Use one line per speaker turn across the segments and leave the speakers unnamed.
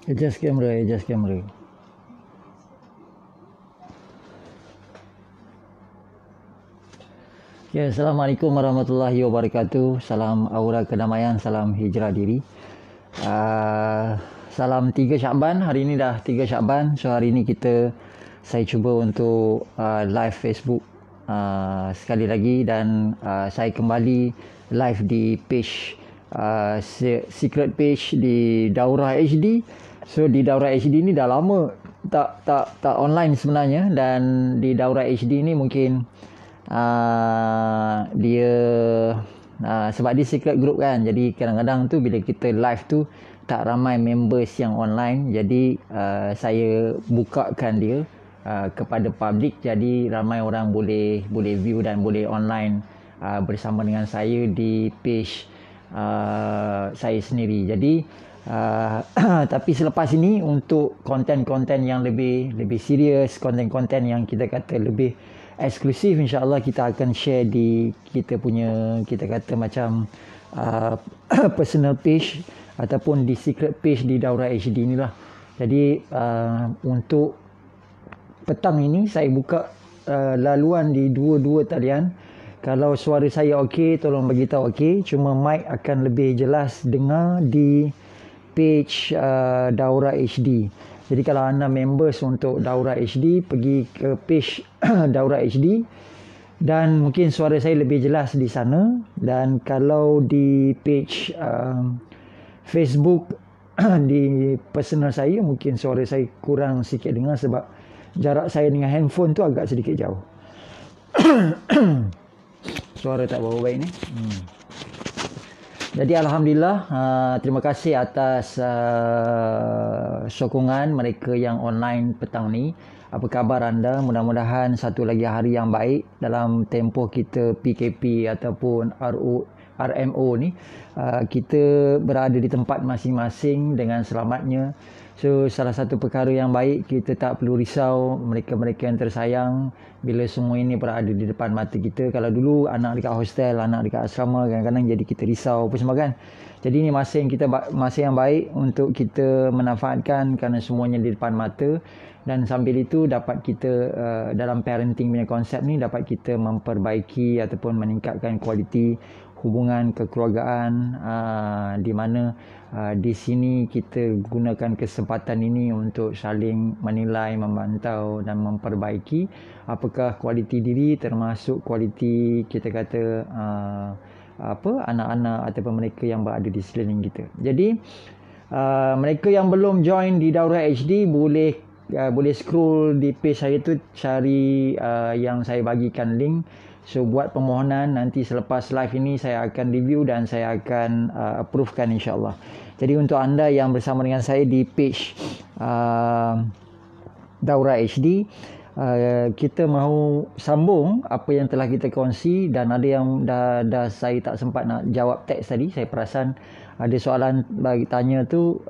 Adjust camera. Ya, Assalamualaikum warahmatullahi wabarakatuh. Salam aura kedamaian, salam hijrah diri. Salam 3 Syakban. Hari ini dah 3 Syakban. So hari ini saya cuba untuk live Facebook sekali lagi, dan saya kembali live di page secret page di Daurah HD. So di Daurah HD ni dah lama tak online sebenarnya, dan di Daurah HD ni mungkin dia sebab dia secret group kan, jadi kadang-kadang tu bila kita live tu tak ramai members yang online, jadi saya bukakan dia kepada public, jadi ramai orang boleh view dan boleh online bersama dengan saya di page saya sendiri. Jadi tapi selepas ini untuk konten-konten yang lebih serius, konten-konten yang kita kata lebih eksklusif, insya-Allah kita akan share di kita punya, kita kata macam personal page ataupun di secret page di Daurah HD inilah. Jadi untuk petang ini saya buka laluan di dua talian. Kalau suara saya okey, tolong bagi tahu okey. Cuma mic akan lebih jelas dengar di page Daurah HD. Jadi kalau anda members untuk Daurah HD, pergi ke page Daurah HD dan mungkin suara saya lebih jelas di sana. Dan kalau di page Facebook di personal saya, mungkin suara saya kurang sikit dengar sebab jarak saya dengan handphone tu agak sedikit jauh. Suara tak berapa baik ni. Jadi Alhamdulillah, terima kasih atas sokongan mereka yang online petang ni. Apa khabar anda? Mudah-mudahan satu lagi hari yang baik dalam tempoh kita PKP ataupun RMO ni. Kita berada di tempat masing-masing dengan selamatnya. So salah satu perkara yang baik, kita tak perlu risau mereka-mereka yang tersayang bila semua ini berada di depan mata kita. Kalau dulu anak dekat hostel, anak dekat asrama, kadang-kadang jadi kita risau apa semua kan. Jadi ini masa yang baik untuk kita manfaatkan kerana semuanya di depan mata. Dan sambil itu dapat kita dalam parenting punya konsep ni dapat kita memperbaiki ataupun meningkatkan kualiti hubungan kekeluargaan, di mana di sini kita gunakan kesempatan ini untuk saling menilai, memantau dan memperbaiki apakah kualiti diri, termasuk kualiti kita kata anak-anak ataupun mereka yang berada di sekeliling kita. Jadi mereka yang belum join di Daurah HD boleh scroll di page saya tu, cari yang saya bagikan link. So buat permohonan, nanti selepas live ini saya akan review dan saya akan approvekan insya-Allah. Jadi untuk anda yang bersama dengan saya di page Daurah HD, kita mahu sambung apa yang telah kita kongsi, dan ada yang dah saya tak sempat nak jawab teks tadi. Saya perasan ada soalan bagi tanya tu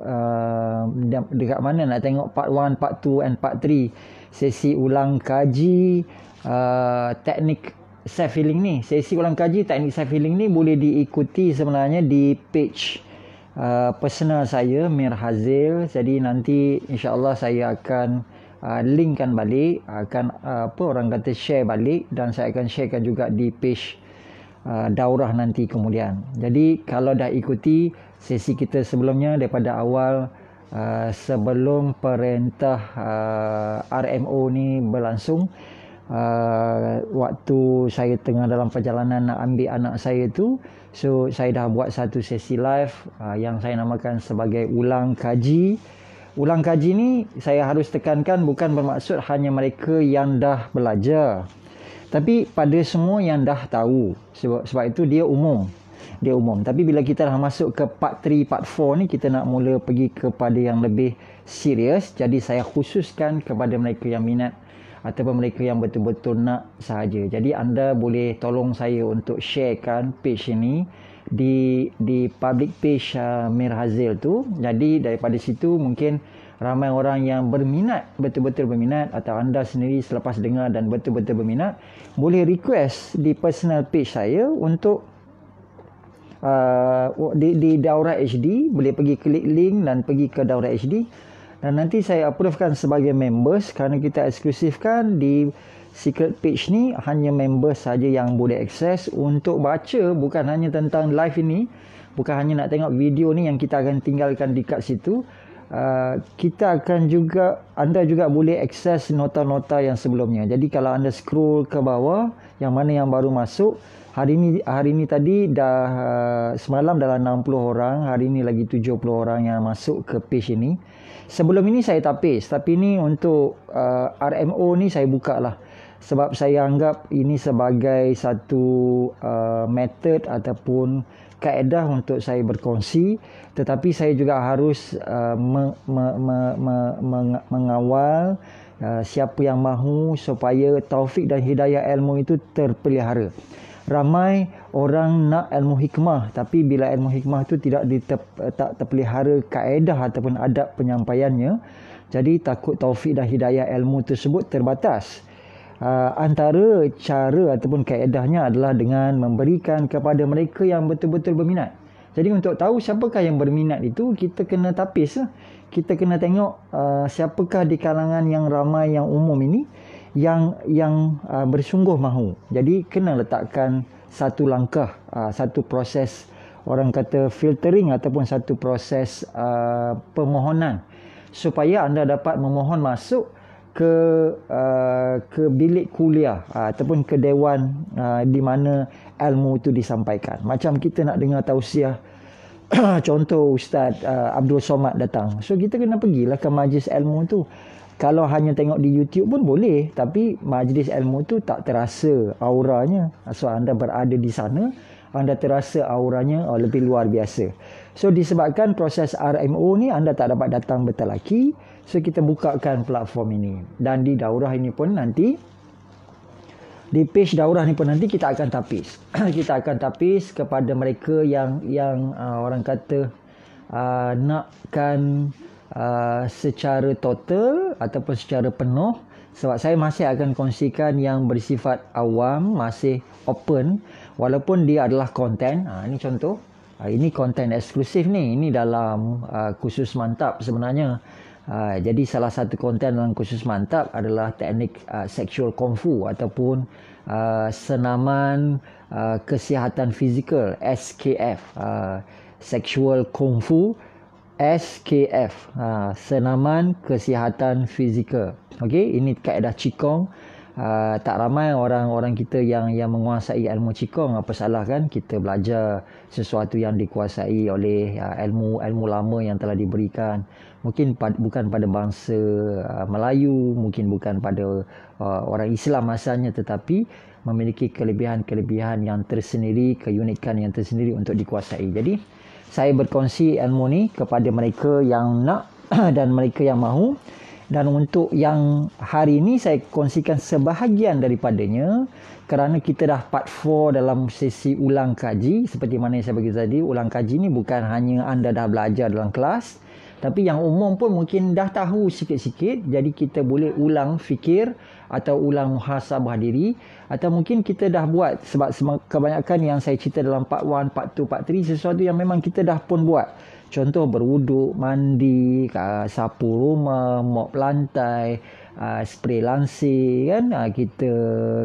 dekat mana nak tengok part 1, part 2 and part 3. sesi ulang kaji teknik self healing ni. Sesi ulang kaji teknik self healing ni boleh diikuti sebenarnya di page personal saya, Mir Hazil. Jadi nanti insya-Allah saya akan linkkan balik, akan orang kata share balik, dan saya akan sharekan juga di page daurah nanti kemudian. Jadi kalau dah ikuti sesi kita sebelumnya daripada awal sebelum perintah RMO ni berlangsung, waktu saya tengah dalam perjalanan nak ambil anak saya tu, so saya dah buat satu sesi live yang saya namakan sebagai ulang kaji. Ulang kaji ni saya harus tekankan bukan bermaksud hanya mereka yang dah belajar, tapi pada semua yang dah tahu. Sebab itu dia umum. Tapi bila kita dah masuk ke part 3, part 4 ni, kita nak mula pergi kepada yang lebih serius. Jadi saya khususkan kepada mereka yang minat ataupun mereka yang betul-betul nak sahaja. Jadi anda boleh tolong saya untuk sharekan page ini di public page Mir Hazil tu. Jadi daripada situ mungkin ramai orang yang berminat, betul-betul berminat, atau anda sendiri selepas dengar dan betul-betul berminat, boleh request di personal page saya untuk di Daurah HD. Boleh pergi klik link dan pergi ke Daurah HD, dan nanti saya approvekan sebagai members, kerana kita eksklusifkan di secret page ni hanya members saja yang boleh akses untuk baca. Bukan hanya tentang live ini, bukan hanya nak tengok video ni yang kita akan tinggalkan dekat situ. Kita akan juga, anda juga boleh akses nota-nota yang sebelumnya. Jadi kalau anda scroll ke bawah, yang mana yang baru masuk, hari ni tadi dah semalam dalam 60 orang, hari ni lagi 70 orang yang masuk ke page ini. Sebelum ini saya tapis, tapi ni untuk RMO ni saya buka lah. Sebab saya anggap ini sebagai satu method ataupun kaedah untuk saya berkongsi. Tetapi saya juga harus mengawal siapa yang mahu supaya taufik dan hidayah ilmu itu terpelihara. Ramai orang nak ilmu hikmah, tapi bila ilmu hikmah itu tak terpelihara kaedah ataupun adab penyampaiannya, jadi takut taufik dan hidayah ilmu tersebut terbatas. Antara cara ataupun kaedahnya adalah dengan memberikan kepada mereka yang betul-betul berminat. Jadi untuk tahu siapakah yang berminat itu, kita kena tapis lah. Kita kena tengok siapakah di kalangan yang ramai, yang umum ini yang bersungguh mahu. Jadi kena letakkan satu langkah, satu proses, orang kata filtering, ataupun satu proses permohonan supaya anda dapat memohon masuk ke bilik kuliah ataupun ke dewan di mana ilmu itu disampaikan. Macam kita nak dengar tausiah contoh Ustaz Abdul Somad datang, so kita kena pergilah ke majlis ilmu tu. Kalau hanya tengok di YouTube pun boleh, tapi majlis ilmu tu tak terasa auranya. So anda berada di sana, anda terasa auranya lebih luar biasa. So disebabkan proses RMO ni anda tak dapat datang bertelaki, so kita bukakan platform ini. Dan di daurah ini pun nanti, di page daurah ni pun nanti kita akan tapis. Kita akan tapis kepada mereka yang orang kata nakkan secara total ataupun secara penuh. Sebab saya masih akan kongsikan yang bersifat awam, masih open, walaupun dia adalah konten. Ini contoh, ini konten eksklusif ni, ini dalam khusus mantap sebenarnya. Jadi salah satu konten dalam khusus mantap adalah teknik sexual kung fu ataupun senaman kesihatan fizikal, SKF, sexual kung fu, SKF, senaman kesihatan fizikal. Okey, ini kaedah Qigong. Tak ramai orang kita yang menguasai ilmu Qigong. Apa salah kan kita belajar sesuatu yang dikuasai oleh ilmu lama yang telah diberikan. Mungkin bukan pada bangsa Melayu, mungkin bukan pada orang Islam asalnya, tetapi memiliki kelebihan-kelebihan yang tersendiri, keunikan yang tersendiri untuk dikuasai. Jadi saya berkongsi ilmu ni kepada mereka yang nak dan mereka yang mahu. Dan untuk yang hari ini saya kongsikan sebahagian daripadanya, kerana kita dah part 4 dalam sesi ulang kaji. Seperti mana yang saya bagi tadi, ulang kaji ni bukan hanya anda dah belajar dalam kelas, Tapi yang umum pun mungkin dah tahu sikit-sikit, jadi kita boleh ulang fikir atau ulang muhasabah diri, atau mungkin kita dah buat, sebab kebanyakan yang saya cerita dalam part 1, part 2, part 3 sesuatu yang memang kita dah pun buat. Contoh berwuduk, mandi, sapu rumah, mop lantai, spray lansir kan,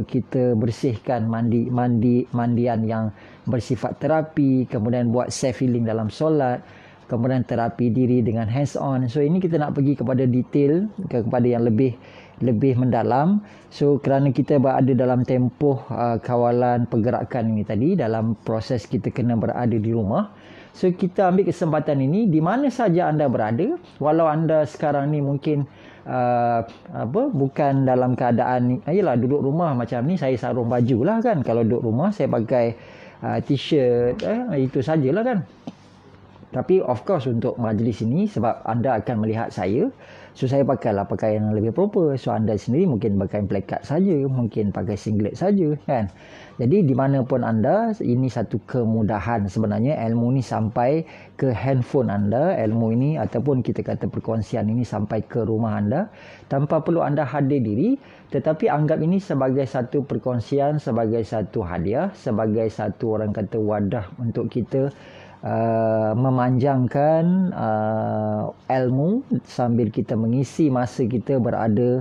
kita bersihkan mandian yang bersifat terapi, kemudian buat self healing dalam solat, kemudian terapi diri dengan hands on. So ini kita nak pergi kepada detail, kepada yang lebih mendalam. So kerana kita berada dalam tempoh kawalan pergerakan ini tadi, dalam proses kita kena berada di rumah. So kita ambil kesempatan ini di mana saja anda berada, walau anda sekarang ni mungkin bukan dalam keadaan yalah duduk rumah macam ni, saya sarung baju lah kan. Kalau duduk rumah saya pakai t-shirt, itu sajalah kan. Tapi of course untuk majlis ini, sebab anda akan melihat saya, so saya pakailah pakaian yang lebih proper. So anda sendiri mungkin pakai plekat saja, mungkin pakai singlet saja kan. Jadi di mana pun anda, ini satu kemudahan sebenarnya ilmu ni sampai ke handphone anda, ilmu ini ataupun kita kata perkongsian ini sampai ke rumah anda tanpa perlu anda hadir diri, tetapi anggap ini sebagai satu perkongsian, sebagai satu hadiah, sebagai satu orang kata wadah untuk kita memanjangkan ilmu sambil kita mengisi masa kita berada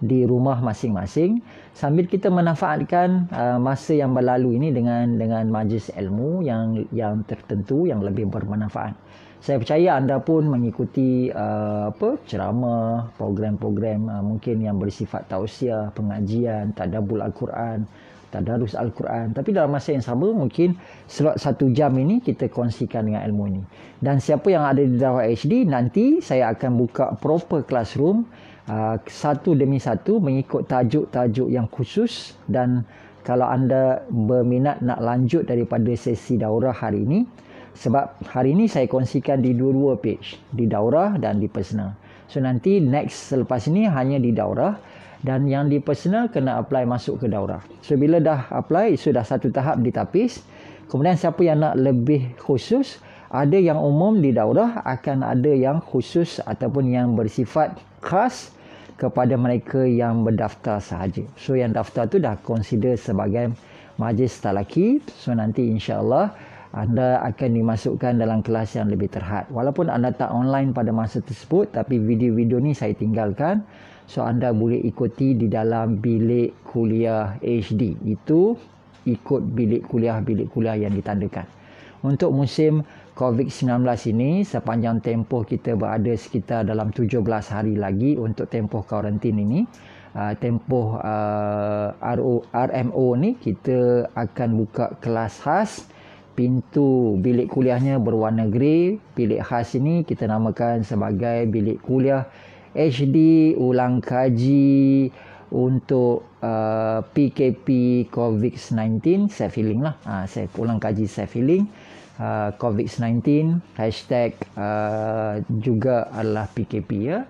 di rumah masing-masing, sambil kita memanfaatkan masa yang berlalu ini dengan majlis ilmu yang tertentu yang lebih bermanfaat. Saya percaya anda pun mengikuti ceramah, program-program mungkin yang bersifat tausiah, pengajian, tadabbur Al-Quran, tadarus Al-Quran. Tapi dalam masa yang sama mungkin slot 1 jam ini kita kongsikan dengan ilmu ini. Dan siapa yang ada di Daurah HD, nanti saya akan buka proper classroom satu demi satu mengikut tajuk-tajuk yang khusus. Dan kalau anda berminat nak lanjut daripada sesi daurah hari ini, sebab hari ini saya kongsikan di dua-dua page, di daurah dan di personal. So nanti next selepas ini hanya di daurah, dan yang di personal kena apply masuk ke daurah. So bila dah apply, sudah satu tahap ditapis. Kemudian siapa yang nak lebih khusus, ada yang umum di daurah, akan ada yang khusus ataupun yang bersifat khas kepada mereka yang berdaftar sahaja. So yang daftar tu dah consider sebagai majlis talaki. So nanti insya-Allah anda akan dimasukkan dalam kelas yang lebih terhad. Walaupun anda tak online pada masa tersebut, tapi video-video ni saya tinggalkan. So anda boleh ikuti di dalam bilik kuliah HD. Itu ikut bilik kuliah yang ditandakan. Untuk musim COVID-19 ini, sepanjang tempoh kita berada sekitar dalam 17 hari lagi untuk tempoh karantin ini, tempoh RMO ni, kita akan buka kelas khas. Pintu bilik kuliahnya berwarna grey. Bilik khas ini kita namakan sebagai bilik kuliah HD ulang kaji untuk PKP COVID-19 self healing lah. Ulang kaji self healing COVID-19 hashtag juga adalah PKP ya,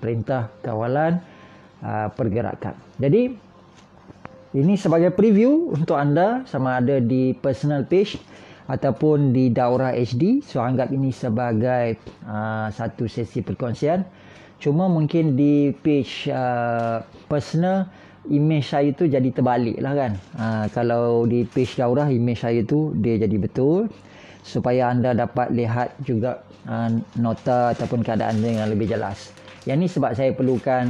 perintah kawalan pergerakan. Jadi ini sebagai preview untuk anda, sama ada di personal page ataupun di Daurah HD. So anggap ini sebagai satu sesi perkongsian. Cuma mungkin di page personal, image saya tu jadi terbalik lah kan. Kalau di page Daurah, image saya tu dia jadi betul, supaya anda dapat lihat juga nota ataupun keadaan dengan lebih jelas. Yang ni sebab saya perlukan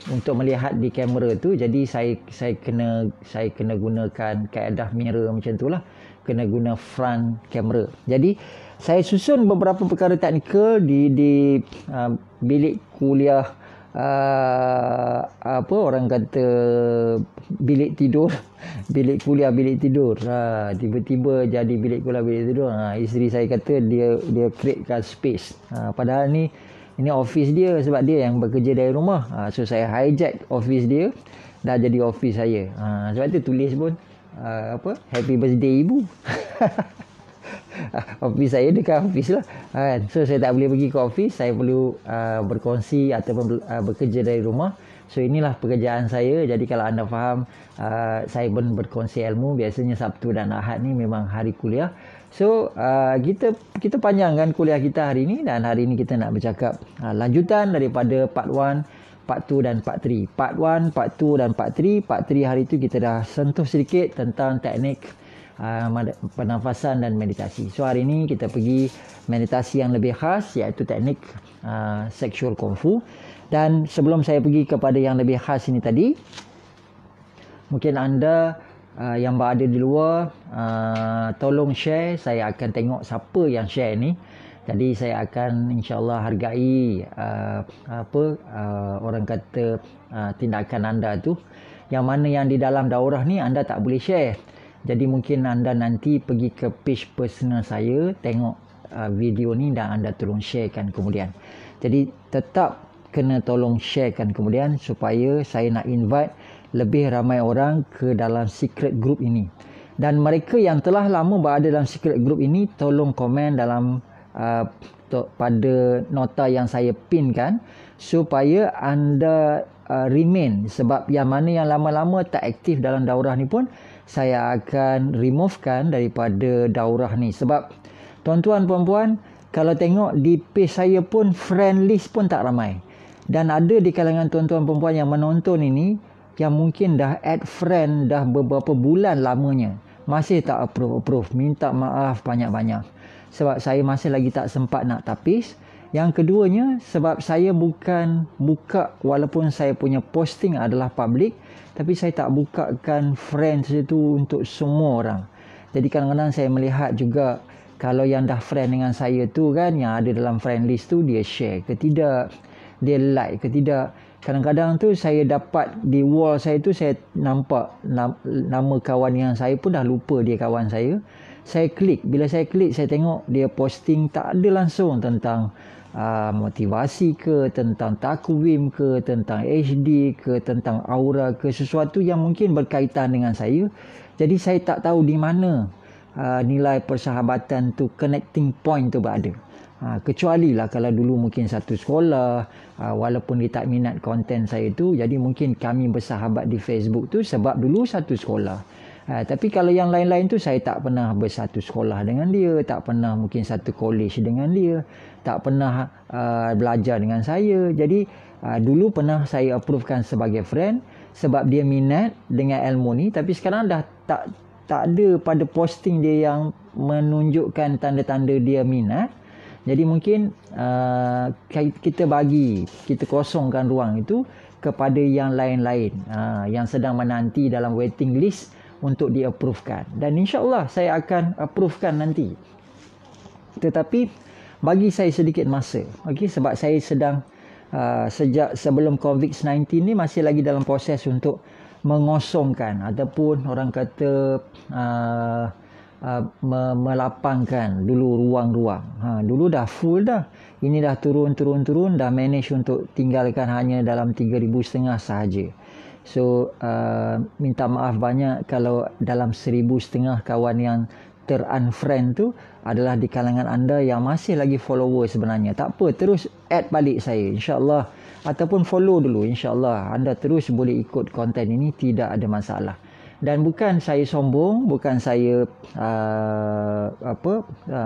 untuk melihat di kamera tu, jadi saya kena gunakan kaedah mirror macam tu lah, kena guna front kamera. Jadi saya susun beberapa perkara teknikal di bilik kuliah, orang kata bilik tidur, bilik kuliah bilik tidur. Tiba-tiba jadi bilik kuliah bilik tidur. Isteri saya kata dia createkan space. Padahal ini office dia, sebab dia yang bekerja dari rumah. So saya hijack office dia, dah jadi office saya. Sebab tu tulis pun happy birthday ibu. Office saya dekat office lah kan. So saya tak boleh pergi ke office, saya perlu berkongsi ataupun bekerja dari rumah. So inilah pekerjaan saya. Jadi kalau anda faham, saya pun berkongsi ilmu. Biasanya Sabtu dan Ahad ni memang hari kuliah. So kita panjangkan kuliah kita hari ini, dan hari ini kita nak bercakap lanjutan daripada part 1, part 2 dan part 3. Part 1, part 2 dan part 3. Part 3 hari itu kita dah sentuh sedikit tentang teknik pernafasan dan meditasi. So hari ini kita pergi meditasi yang lebih khas, iaitu teknik sexual kung fu. Dan sebelum saya pergi kepada yang lebih khas ini tadi, mungkin anda yang berada di luar, tolong share. Saya akan tengok siapa yang share ni. Jadi saya akan insya-Allah hargai orang kata tindakan anda tu. Yang mana yang di dalam daurah ni anda tak boleh share. Jadi mungkin anda nanti pergi ke page personal saya, tengok video ni dan anda tolong sharekan kemudian. Jadi tetap kena tolong sharekan kemudian supaya saya nak invite lebih ramai orang ke dalam secret group ini. Dan mereka yang telah lama berada dalam secret group ini, tolong komen dalam pada nota yang saya pinkan supaya anda remain. Sebab yang mana yang lama-lama tak aktif dalam daurah ni pun saya akan removekan daripada daurah ni. Sebab tuan-tuan puan-puan, kalau tengok di page saya pun friend list pun tak ramai. Dan ada di kalangan tuan-tuan puan-puan yang menonton ini yang mungkin dah add friend dah beberapa bulan lamanya, masih tak approve. Minta maaf banyak-banyak. Sebab saya masih lagi tak sempat nak tapis. Yang keduanya, sebab saya bukan buka, walaupun saya punya posting adalah public, tapi saya tak bukakan friends itu untuk semua orang. Jadi kadang-kadang saya melihat juga, kalau yang dah friend dengan saya tu kan, yang ada dalam friend list tu, dia share ke tidak, dia like ke tidak. Kadang-kadang tu saya dapat di wall saya tu, saya nampak nama kawan yang saya pun dah lupa dia kawan saya. Saya klik, bila saya klik saya tengok dia posting tak ada langsung tentang motivasi ke, tentang takwim ke, tentang HD ke, tentang aura ke, sesuatu yang mungkin berkaitan dengan saya. Jadi saya tak tahu di mana nilai persahabatan tu, connecting point tu berada. Kecuali lah kalau dulu mungkin satu sekolah, walaupun dia tak minat konten saya tu, jadi mungkin kami bersahabat di Facebook tu sebab dulu satu sekolah. Tapi kalau yang lain-lain tu saya tak pernah bersatu sekolah dengan dia, tak pernah mungkin satu college dengan dia, tak pernah belajar dengan saya. Jadi dulu pernah saya approvekan sebagai friend sebab dia minat dengan ilmu ni, tapi sekarang dah tak ada pada posting dia yang menunjukkan tanda-tanda dia minat. Jadi mungkin kita kosongkan ruang itu kepada yang lain-lain yang sedang menanti dalam waiting list untuk di-approvekan. Dan insya-Allah saya akan approvekan nanti. Tetapi bagi saya sedikit masa. Okey, sebab saya sedang sejak sebelum COVID-19 ni masih lagi dalam proses untuk mengosongkan ataupun orang kata melapangkan dulu ruang-ruang. Dulu dah full dah. Ini dah turun, dah manage untuk tinggalkan hanya dalam 3,500 sahaja. So minta maaf banyak kalau dalam 1,500 kawan yang ter-unfriend tu adalah di kalangan anda yang masih lagi follower sebenarnya. Tak apa, terus add balik saya insya-Allah, ataupun follow dulu insya-Allah. Anda terus boleh ikut konten ini, tidak ada masalah. Dan bukan saya sombong, bukan saya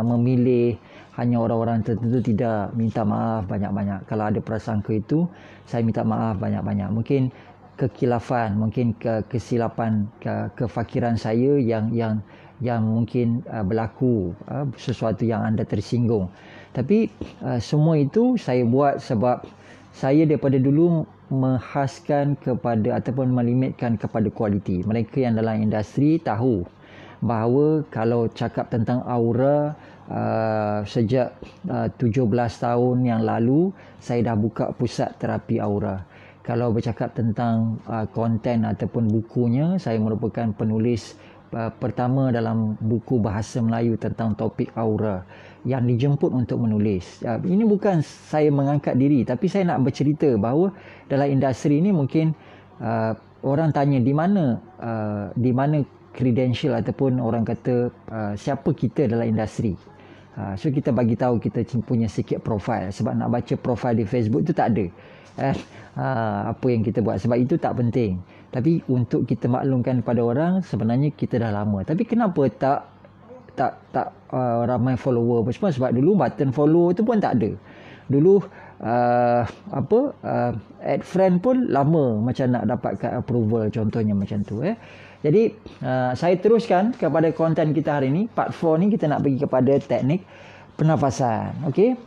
memilih hanya orang-orang tertentu, tidak. Minta maaf banyak-banyak kalau ada prasangka itu. Saya minta maaf banyak-banyak. Mungkin kekilafan, mungkin kesilapan, kefakiran saya yang mungkin berlaku, sesuatu yang anda tersinggung. Tapi semua itu saya buat sebab saya daripada dulu menghaskan kepada ataupun melimitkan kepada kualiti. Mereka yang dalam industri tahu bahawa kalau cakap tentang aura, sejak 17 tahun yang lalu saya dah buka pusat terapi aura. Kalau bercakap tentang konten ataupun bukunya, saya merupakan penulis pertama dalam buku bahasa Melayu tentang topik aura yang dijemput untuk menulis. Ini bukan saya mengangkat diri, tapi saya nak bercerita bahawa dalam industri ini mungkin orang tanya di mana credential ataupun orang kata siapa kita dalam industri. So kita bagi tahu kita punya sikit profil, sebab nak baca profil di Facebook tu tak ada. Apa yang kita buat, sebab itu tak penting. Tapi untuk kita maklumkan kepada orang, sebenarnya kita dah lama. Tapi kenapa ramai follower apa semua, sebab dulu button follow tu pun tak ada. Dulu add friend pun lama macam nak dapatkan approval, contohnya macam tu. Jadi saya teruskan kepada konten kita hari ni. Part 4 ni kita nak pergi kepada teknik pernafasan. Okey.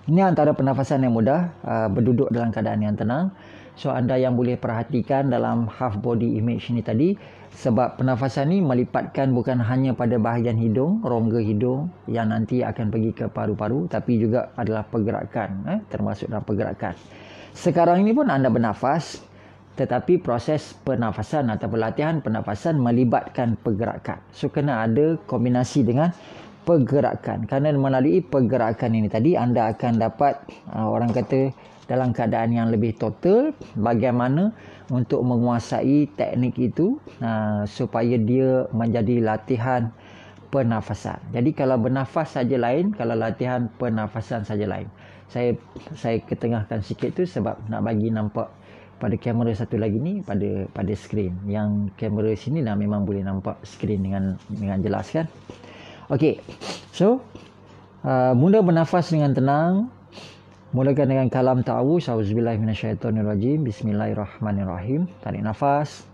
Ini antara pernafasan yang mudah, berduduk dalam keadaan yang tenang. So anda yang boleh perhatikan dalam half body image ni tadi, sebab pernafasan ni melipatkan bukan hanya pada bahagian hidung, rongga hidung yang nanti akan pergi ke paru-paru, tapi juga adalah pergerakan, termasuk dalam pergerakan. Sekarang ini pun anda bernafas, tetapi proses pernafasan atau latihan pernafasan melibatkan pergerakan. So kena ada kombinasi dengan pergerakan. Kerana melalui pergerakan ini tadi anda akan dapat orang kata dalam keadaan yang lebih total bagaimana untuk menguasai teknik itu supaya dia menjadi latihan pernafasan. Jadi kalau bernafas saja lain, kalau latihan pernafasan saja lain. Saya ketengahkan sikit tu sebab nak bagi nampak pada kamera satu lagi ni pada skrin. Yang kamera sini dah memang boleh nampak skrin dengan jelas kan. Okey. So mula bernafas dengan tenang. Mulakan dengan kalam ta'awuz. Auzubillahi minasyaitonirrajim. Bismillahirrahmanirrahim. Tarik nafas.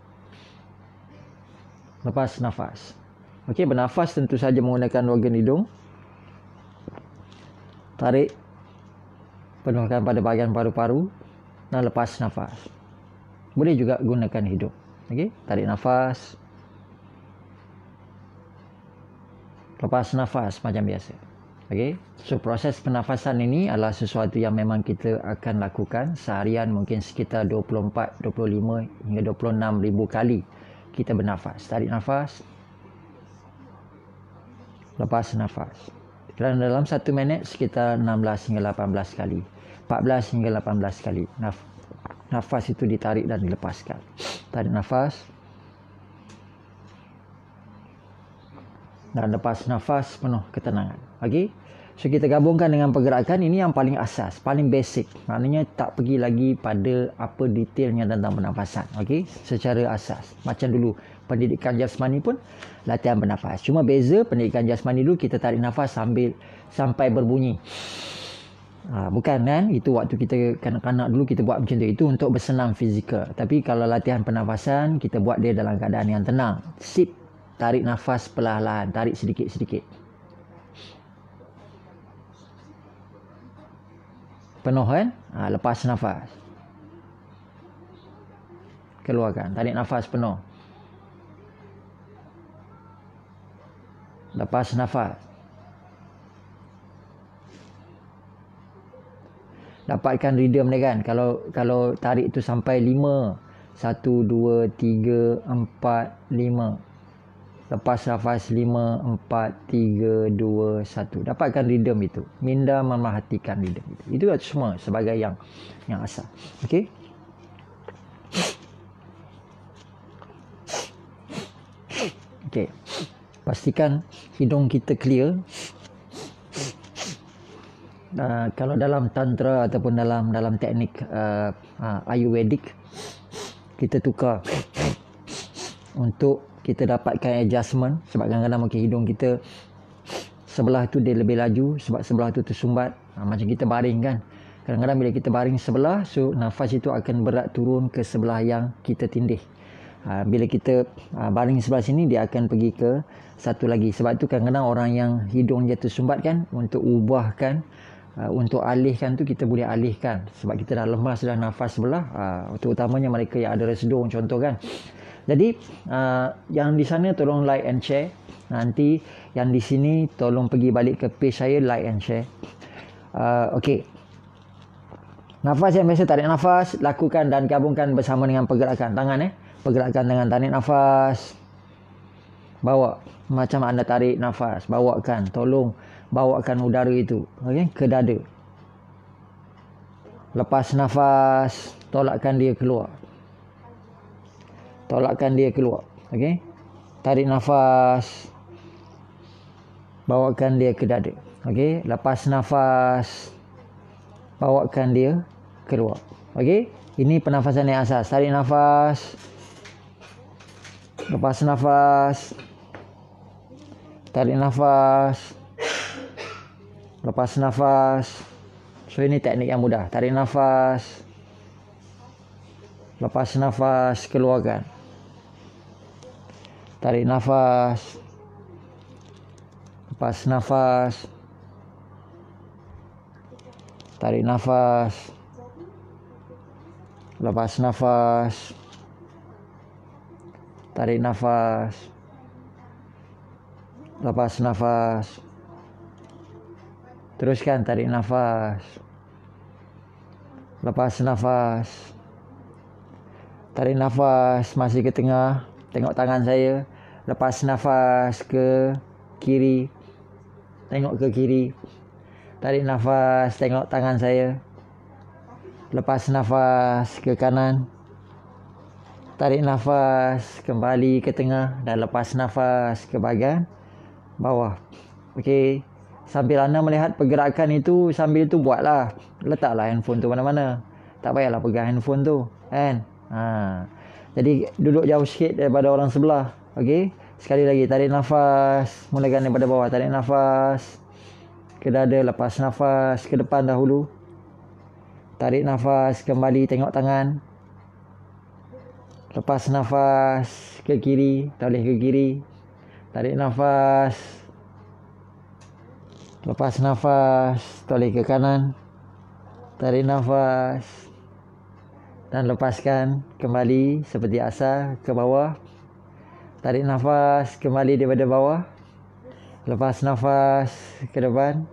Lepas nafas. Okey, bernafas tentu saja menggunakan organ hidung. Tarik. Penuhkan pada bahagian paru-paru. Dan lepas nafas. Boleh juga gunakan hidung. Okey, tarik nafas. Lepas nafas macam biasa. Okey. So proses pernafasan ini adalah sesuatu yang memang kita akan lakukan seharian, mungkin sekitar 24, 25 hingga 26 ribu kali kita bernafas. Tarik nafas. Lepas nafas. Dan dalam 1 minit sekitar 16 hingga 18 kali. 14 hingga 18 kali. Nafas itu ditarik dan dilepaskan. Tarik nafas. Dan lepas nafas penuh ketenangan. Okey. So kita gabungkan dengan pergerakan, ini yang paling asas, paling basic. Maknanya tak pergi lagi pada apa detailnya tentang pernafasan. Okey, secara asas. Macam dulu pendidikan jasmani pun latihan bernafas. Cuma beza pendidikan jasmani dulu kita tarik nafas sampai berbunyi. Bukan kan? Itu waktu kita kanak-kanak dulu kita buat macam tu. Itu untuk bersenam fizikal. Tapi kalau latihan pernafasan kita buat dia dalam keadaan yang tenang. Sip, tarik nafas perlahan-lahan, tarik sedikit-sedikit. Penuh kan? Lepas nafas. Keluarkan. Tarik nafas penuh. Lepas nafas. Dapatkan rhythm dia kan. Kalau tarik tu sampai 5. 1, 2, 3, 4, 5. Lepas nafas 5, 4, 3, 2, 1. Dapatkan rhythm itu. Minda memerhatikan rhythm itu. Itu semua sebagai yang asal. Okey. Okey. Pastikan hidung kita clear. Kalau dalam tantra ataupun dalam teknik Ayurvedic, kita tukar untuk kita dapatkan adjustment. Sebab kadang-kadang mungkin hidung kita sebelah tu dia lebih laju sebab sebelah tu tersumbat. Macam kita baring kan. Kadang-kadang bila kita baring sebelah, so nafas itu akan berat turun ke sebelah yang kita tindih. Bila kita baring sebelah sini, dia akan pergi ke satu lagi. Sebab tu kadang-kadang orang yang hidung dia tersumbat kan, untuk ubahkan, untuk alihkan tu kita boleh alihkan. Sebab kita dah lemas dah nafas sebelah, terutamanya mereka yang ada resedung contoh kan. Jadi yang di sana tolong like and share. Nanti yang di sini tolong pergi balik ke page saya, like and share. Okey. Nafas yang biasa, tarik nafas, lakukan dan gabungkan bersama dengan pergerakan tangan. Pergerakan tangan, tarik nafas. Bawa macam anda tarik nafas, bawakan, tolong bawakan udara itu ke dada. Lepas nafas, tolakkan dia keluar. Tolakkan dia keluar. Okey. Tarik nafas. Bawakan dia ke dada. Okey. Lepas nafas. Bawakan dia keluar. Okey. Ini pernafasan yang asas. Tarik nafas. Lepas nafas. Tarik nafas. Lepas nafas. So ini teknik yang mudah. Tarik nafas. Lepas nafas, keluarkan. Tarik nafas. Lepas nafas. Tarik nafas. Lepas nafas. Tarik nafas. Lepas nafas. Teruskan tarik nafas. Lepas nafas. Tarik nafas masih ke tengah. Tengok tangan saya. Lepas nafas ke kiri. Tengok ke kiri. Tarik nafas, tengok tangan saya. Lepas nafas ke kanan. Tarik nafas kembali ke tengah dan lepas nafas ke bahagian bawah. Okey. Sambil anda melihat pergerakan itu, sambil tu buatlah. Letaklah handphone tu mana-mana. Tak payahlah pegang handphone tu, kan? Jadi duduk jauh sikit daripada orang sebelah. Okey. Sekali lagi tarik nafas, mulakan daripada bawah. Tarik nafas ke dada, lepas nafas ke depan dahulu. Tarik nafas kembali, tengok tangan. Lepas nafas ke kiri, toleh ke kiri. Tarik nafas. Lepas nafas, toleh ke kanan. Tarik nafas. Dan lepaskan kembali seperti asal ke bawah. Tarik nafas kembali daripada bawah. Lepas nafas ke depan.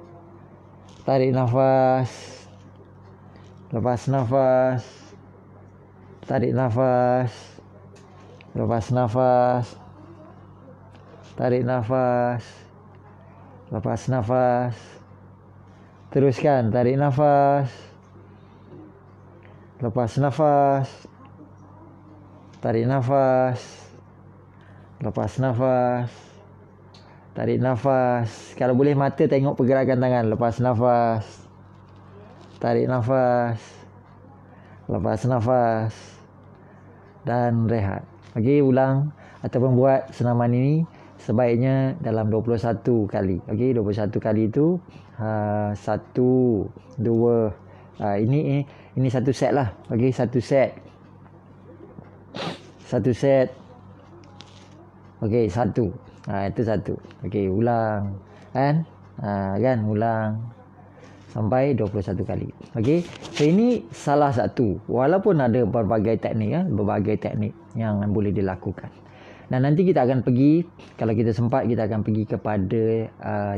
Tarik nafas. Lepas nafas. Tarik nafas. Lepas nafas. Tarik nafas. Lepas nafas. Teruskan tarik nafas. Lepas nafas. Tarik nafas. Lepas nafas. Tarik nafas. Kalau boleh mata tengok pergerakan tangan. Lepas nafas. Tarik nafas. Lepas nafas. Dan rehat. Okey, ulang ataupun buat senaman ini sebaiknya dalam 21 kali. Okey, 21 kali itu 1 2 ini satu set lah. Okey, satu set. Satu set. Okey, satu. Itu satu. Okey, ulang. Kan? Kan ulang sampai 21 kali. Okey. So ini salah satu. Walaupun ada berbagai teknik yang boleh dilakukan. Dan nanti kita akan pergi, kalau kita sempat kita akan pergi kepada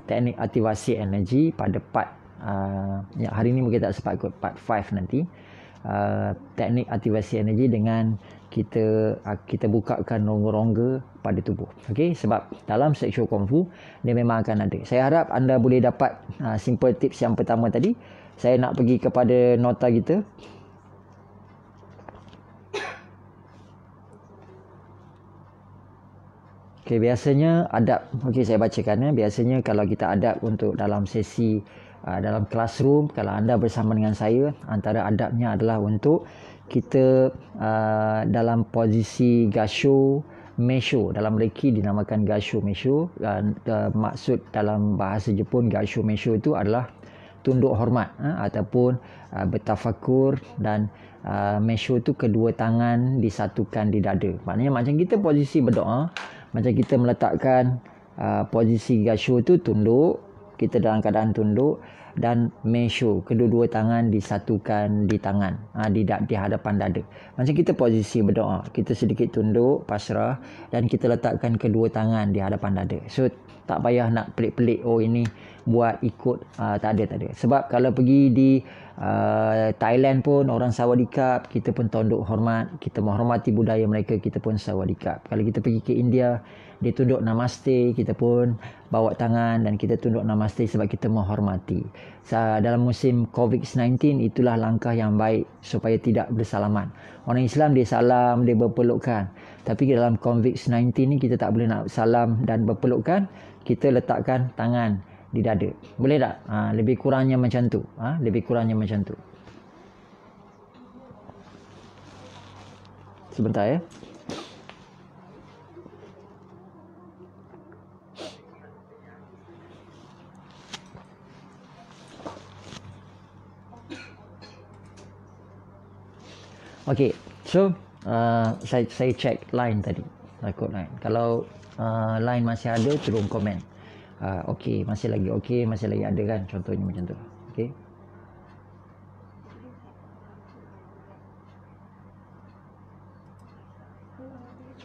teknik aktivasi energi pada part hari ini mungkin tak sempat kot, part 5 nanti. Teknik aktivasi energi dengan kita bukakan rongga-rongga pada tubuh. Okey, sebab dalam sexual kung fu dia memang akan ada. Saya harap anda boleh dapat simple tips yang pertama tadi. Saya nak pergi kepada nota kita. Okey, biasanya adab. Okey, saya bacakan ya. Biasanya kalau kita adab untuk dalam sesi dalam classroom, kalau anda bersama dengan saya, antara adabnya adalah untuk kita dalam posisi gasho mesho. Dalam Reiki dinamakan gasho mesho. Maksud dalam bahasa Jepun gasho mesho itu adalah tunduk hormat ataupun bertafakur, dan mesho itu kedua tangan disatukan di dada. Maknanya macam kita posisi berdoa, macam kita meletakkan posisi gasho itu tunduk, kita dalam keadaan tunduk, dan mesho kedua-dua tangan disatukan di tangan di hadapan dada. Macam kita posisi berdoa, kita sedikit tunduk pasrah dan kita letakkan kedua tangan di hadapan dada. So tak payah nak pelik-pelik ini buat ikut, tak ada. Sebab kalau pergi di Thailand pun orang sawadikap, kita pun tunduk hormat, kita menghormati budaya mereka, kita pun sawadikap. Kalau kita pergi ke India, dia tunduk namaste, kita pun bawa tangan dan kita tunduk namaste sebab kita menghormati. Dalam musim COVID-19 itulah langkah yang baik supaya tidak bersalaman. Orang Islam dia salam, dia berpelukan. Tapi dalam COVID-19 ni kita tak boleh nak salam dan berpelukan, kita letakkan tangan di dada. Boleh tak? Lebih kurangnya macam tu. Lebih kurangnya macam tu. Sebentar ya. Okay, so saya check line tadi, rekod line. Kalau line masih ada, turun komen. Okay, masih lagi ada kan, contohnya macam tu. Okay.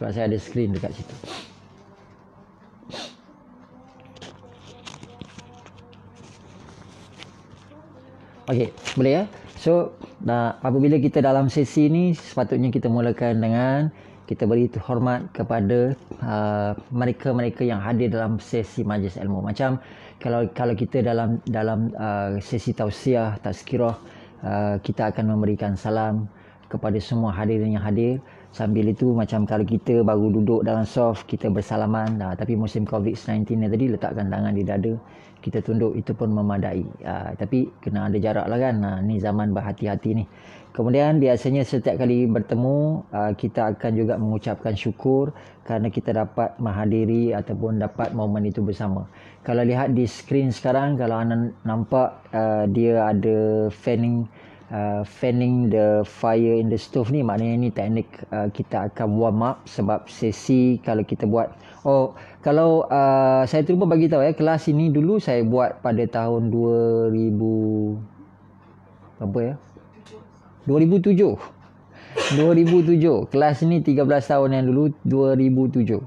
Sebab saya ada screen dekat situ. Okay, boleh ya? So, apabila kita dalam sesi ni, sepatutnya kita mulakan dengan kita beri hormat kepada mereka-mereka yang hadir dalam sesi majlis ilmu. Macam kalau kita dalam sesi tausiah, tazkirah, kita akan memberikan salam kepada semua hadirin yang hadir. Sambil itu macam kalau kita baru duduk dalam soft, kita bersalaman. Tapi musim COVID-19 ni tadi, letakkan tangan di dada, kita tunduk, itu pun memadai. Tapi kena ada jarak lah kan. Ni zaman berhati-hati ni. Kemudian biasanya setiap kali bertemu, kita akan juga mengucapkan syukur kerana kita dapat menghadiri ataupun dapat momen itu bersama. Kalau lihat di skrin sekarang, kalau anda nampak dia ada fanning the fire in the stove ni, maknanya ni teknik kita akan warm up. Sebab sesi kalau kita buat, kalau saya terlupa bagi tahu kelas ini dulu saya buat pada tahun 2007. Kelas ni 13 tahun yang dulu, 2007.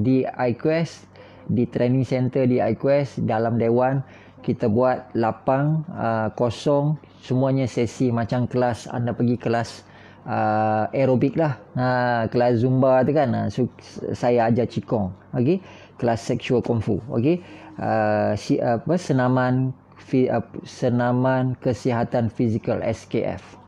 Di iQuest, di training center di iQuest, dalam Dewan kita buat lapang kosong, semuanya sesi macam kelas anda pergi kelas aerobik lah, kelas zumba tu kan. So, saya ajar qigong, okey, kelas sexual kung fu, okey, senaman kesihatan fizikal SKF.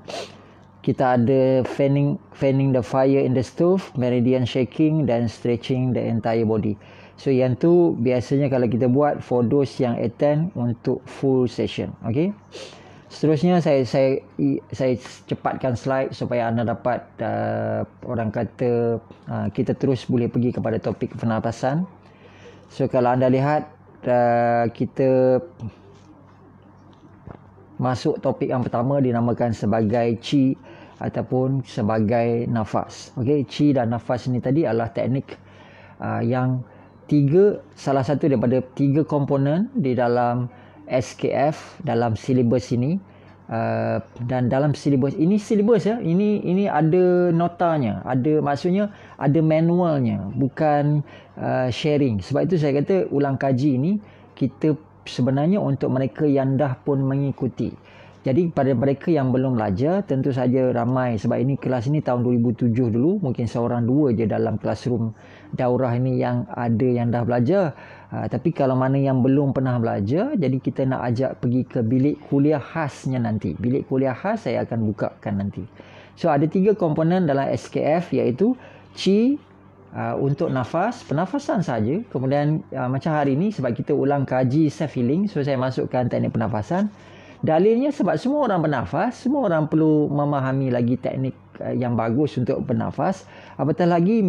Kita ada fanning the fire in the stove, meridian shaking dan stretching the entire body. So yang tu biasanya kalau kita buat for those yang attend untuk full session. Okay. Seterusnya saya cepatkan slide supaya anda dapat orang kata kita terus boleh pergi kepada topik pernafasan. So kalau anda lihat kita masuk topik yang pertama, dinamakan sebagai Qi ataupun sebagai nafas. Okey, Qi dan nafas ini tadi adalah teknik yang salah satu daripada 3 komponen di dalam SKF dalam silibus ini. Dan dalam silibus ini ada notanya, maksudnya ada manualnya, bukan sharing. Sebab itu saya kata ulang kaji ini kita sebenarnya untuk mereka yang dah pun mengikuti. Jadi pada mereka yang belum belajar, tentu saja ramai, sebab ini kelas ini tahun 2007 dulu, mungkin seorang dua je dalam classroom daurah ini yang dah belajar. Tapi kalau mana yang belum pernah belajar, jadi kita nak ajak pergi ke bilik kuliah khasnya nanti. Bilik kuliah khas saya akan bukakan nanti. So ada 3 komponen dalam SKF, iaitu Qi untuk nafas, pernafasan saja. Kemudian macam hari ini sebab kita ulang kaji self healing, so saya masukkan teknik pernafasan. Dalilnya sebab semua orang bernafas, semua orang perlu memahami lagi teknik yang bagus untuk bernafas. Apatah lagi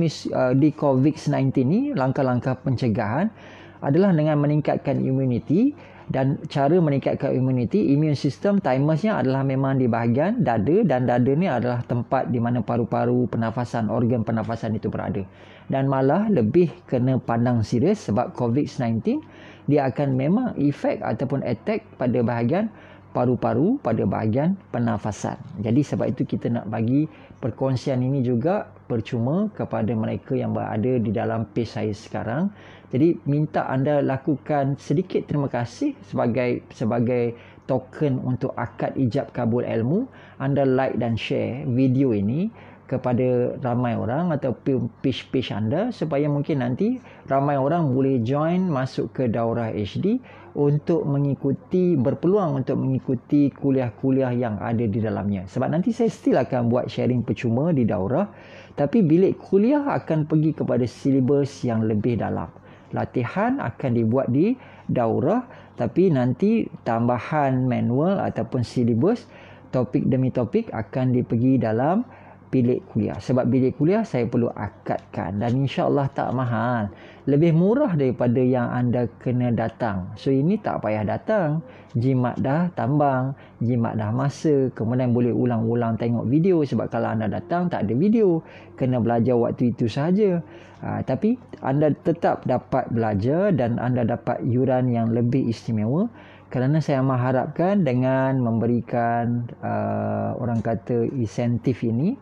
di COVID-19 ni, langkah-langkah pencegahan adalah dengan meningkatkan immunity. Dan cara meningkatkan immunity, immune system, timersnya adalah memang di bahagian dada, dan dada ni adalah tempat di mana paru-paru pernafasan, organ pernafasan itu berada. Dan malah lebih kena pandang serius sebab COVID-19 dia akan memang efek ataupun attack pada bahagian paru-paru, pada bahagian pernafasan. Jadi sebab itu kita nak bagi perkongsian ini juga percuma kepada mereka yang berada di dalam page saya sekarang. Jadi minta anda lakukan sedikit terima kasih sebagai token untuk akad ijab kabul ilmu. Anda like dan share video ini kepada ramai orang atau page anda, supaya mungkin nanti ramai orang boleh join masuk ke Daurah HD untuk berpeluang untuk mengikuti kuliah-kuliah yang ada di dalamnya. Sebab nanti saya still akan buat sharing percuma di Daurah, tapi bilik kuliah akan pergi kepada silibus yang lebih dalam. Latihan akan dibuat di Daurah, tapi nanti tambahan manual ataupun silibus, topik demi topik akan dipergi dalam bilik kuliah. Sebab bilik kuliah saya perlu akadkan dan insya-Allah tak mahal. Lebih murah daripada yang anda kena datang. So ini tak payah datang. Jimat dah tambang, jimat dah masa, kemudian boleh ulang-ulang tengok video sebab kalau anda datang tak ada video. Kena belajar waktu itu sahaja. Tapi anda tetap dapat belajar dan anda dapat yuran yang lebih istimewa. Kerana saya mengharapkan dengan memberikan orang kata insentif ini,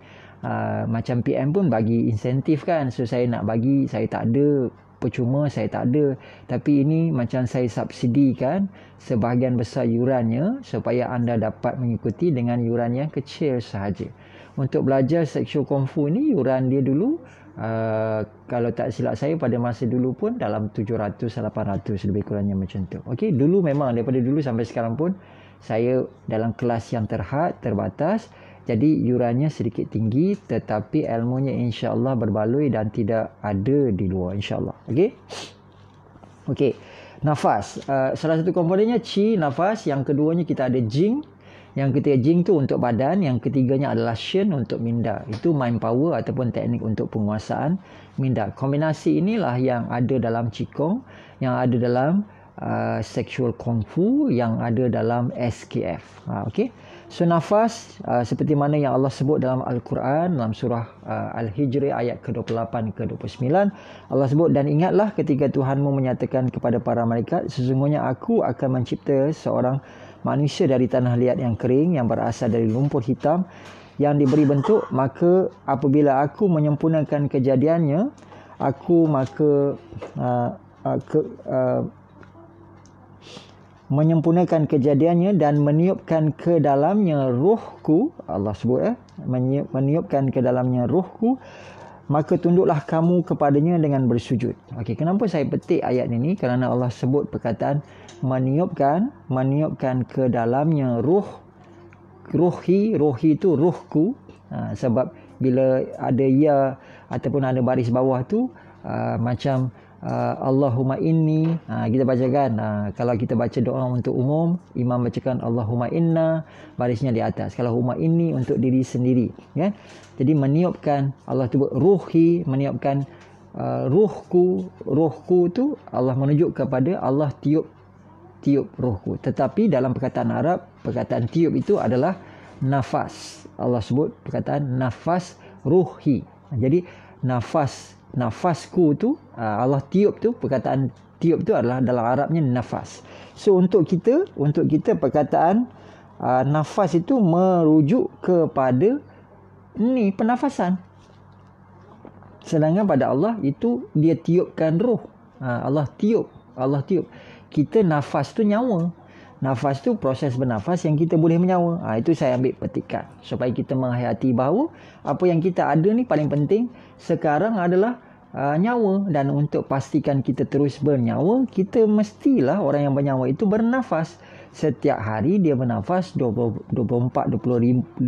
macam PM pun bagi insentif kan. So saya nak bagi, saya tak ada, percuma saya tak ada. Tapi ini macam saya subsidikan sebahagian besar yurannya supaya anda dapat mengikuti dengan yuran yang kecil sahaja. Untuk belajar sexual kung fu ni yuran dia dulu kalau tak silap saya pada masa dulu pun dalam 700-800 lebih kurangnya macam tu. Okey, dulu memang daripada dulu sampai sekarang pun saya dalam kelas yang terbatas. Jadi yurannya sedikit tinggi tetapi ilmunya insya-Allah berbaloi dan tidak ada di luar insya-Allah. Okey. Okey. Nafas. Salah satu komponennya qi, nafas. Yang keduanya kita ada jing. Yang ketiga jing tu untuk badan, yang ketiganya adalah shen untuk minda. Itu mind power ataupun teknik untuk penguasaan minda. Kombinasi inilah yang ada dalam qigong, yang ada dalam sexual kung fu, yang ada dalam SKF. Okey. So nafas seperti mana yang Allah sebut dalam Al-Quran dalam surah Al-Hijr ayat ke-28 ke-29, Allah sebut, dan ingatlah ketika Tuhanmu menyatakan kepada para malaikat, sesungguhnya aku akan mencipta seorang manusia dari tanah liat yang kering yang berasal dari lumpur hitam yang diberi bentuk, maka apabila aku menyempurnakan kejadiannya, aku menyempurnakan kejadiannya dan meniupkan ke dalamnya ruhku, Allah sebut meniupkan ke dalamnya ruhku, maka tunduklah kamu kepadanya dengan bersujud. Okey, kenapa saya petik ayat ini? Kerana Allah sebut perkataan meniupkan ke dalamnya ruhi itu ruhku. Sebab bila ada ya ataupun ada baris bawah tu macam Allahumma inni, kita bacakan, kalau kita baca doa untuk umum, imam bacakan Allahumma inna, barisnya di atas. Kalau Allahumma inni untuk diri sendiri, ya. Jadi meniupkan, Allah tu ruhi, meniupkan ruhku tu Allah menunjuk kepada Allah tiup ruhku. Tetapi dalam perkataan Arab, perkataan tiup itu adalah nafas. Allah sebut perkataan nafas ruhi. Jadi nafasku tu Allah tiup tu, perkataan tiup tu adalah dalam Arabnya nafas. So untuk kita perkataan nafas itu merujuk kepada ni pernafasan. Sedangkan pada Allah itu dia tiupkan roh. Allah tiup. Kita nafas tu nyawa. Nafas tu proses bernafas yang kita boleh menyawa. Itu saya ambil petikan supaya kita menghayati bahawa apa yang kita ada ni paling penting sekarang adalah nyawa. Dan untuk pastikan kita terus bernyawa, kita mestilah orang yang bernyawa itu bernafas. Setiap hari dia bernafas 24-25